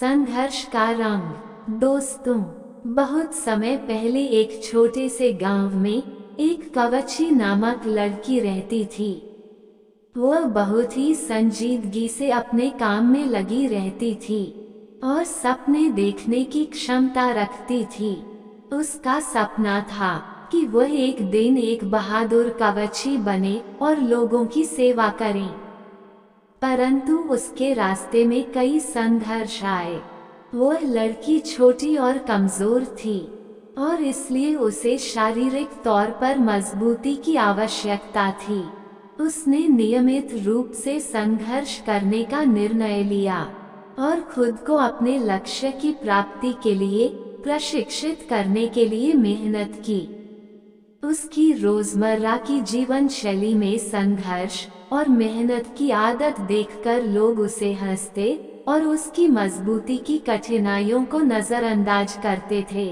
संघर्ष का रंग। दोस्तों, बहुत समय पहले एक छोटे से गांव में एक कवची नामक लड़की रहती थी। वह बहुत ही संजीदगी से अपने काम में लगी रहती थी और सपने देखने की क्षमता रखती थी। उसका सपना था कि वह एक दिन एक बहादुर कवची बने और लोगों की सेवा करे। परंतु उसके रास्ते में कई संघर्ष आए। वह लड़की छोटी और कमजोर थी और इसलिए उसे शारीरिक तौर पर मजबूती की आवश्यकता थी। उसने नियमित रूप से संघर्ष करने का निर्णय लिया और खुद को अपने लक्ष्य की प्राप्ति के लिए प्रशिक्षित करने के लिए मेहनत की। उसकी रोजमर्रा की जीवन शैली में संघर्ष और मेहनत की आदत देखकर लोग उसे हंसते और उसकी मजबूती की कठिनाइयों को नजरअंदाज करते थे।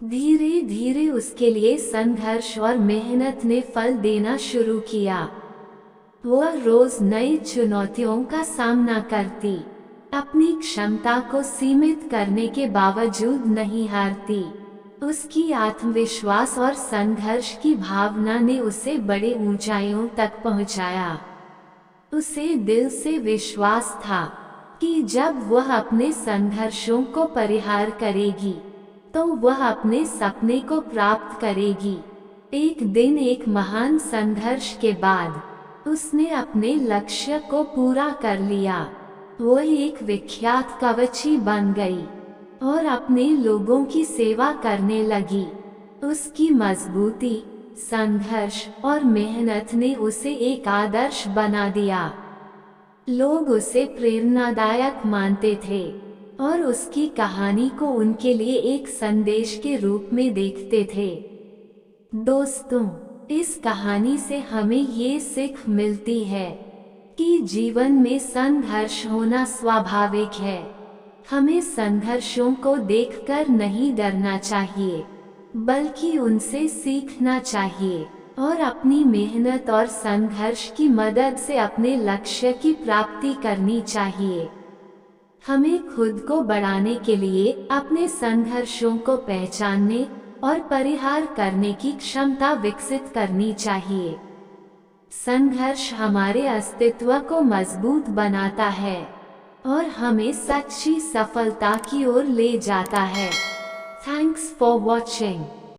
धीरे धीरे उसके लिए संघर्ष और मेहनत ने फल देना शुरू किया। वह रोज नई चुनौतियों का सामना करती, अपनी क्षमता को सीमित करने के बावजूद नहीं हारती। उसकी आत्मविश्वास और संघर्ष की भावना ने उसे बड़े ऊंचाइयों तक पहुंचाया। उसे दिल से विश्वास था कि जब वह अपने संघर्षों को परिहार करेगी तो वह अपने सपने को प्राप्त करेगी। एक दिन एक महान संघर्ष के बाद उसने अपने लक्ष्य को पूरा कर लिया। वह एक विख्यात कवची बन गई और अपने लोगों की सेवा करने लगी। उसकी मजबूती, संघर्ष और मेहनत ने उसे एक आदर्श बना दिया। लोग उसे प्रेरणादायक मानते थे और उसकी कहानी को उनके लिए एक संदेश के रूप में देखते थे। दोस्तों, इस कहानी से हमें ये सीख मिलती है कि जीवन में संघर्ष होना स्वाभाविक है। हमें संघर्षों को देखकर नहीं डरना चाहिए, बल्कि उनसे सीखना चाहिए और अपनी मेहनत और संघर्ष की मदद से अपने लक्ष्य की प्राप्ति करनी चाहिए। हमें खुद को बढ़ाने के लिए अपने संघर्षों को पहचानने और परिहार करने की क्षमता विकसित करनी चाहिए। संघर्ष हमारे अस्तित्व को मजबूत बनाता है और हमें सच्ची सफलता की ओर ले जाता है। Thanks for watching.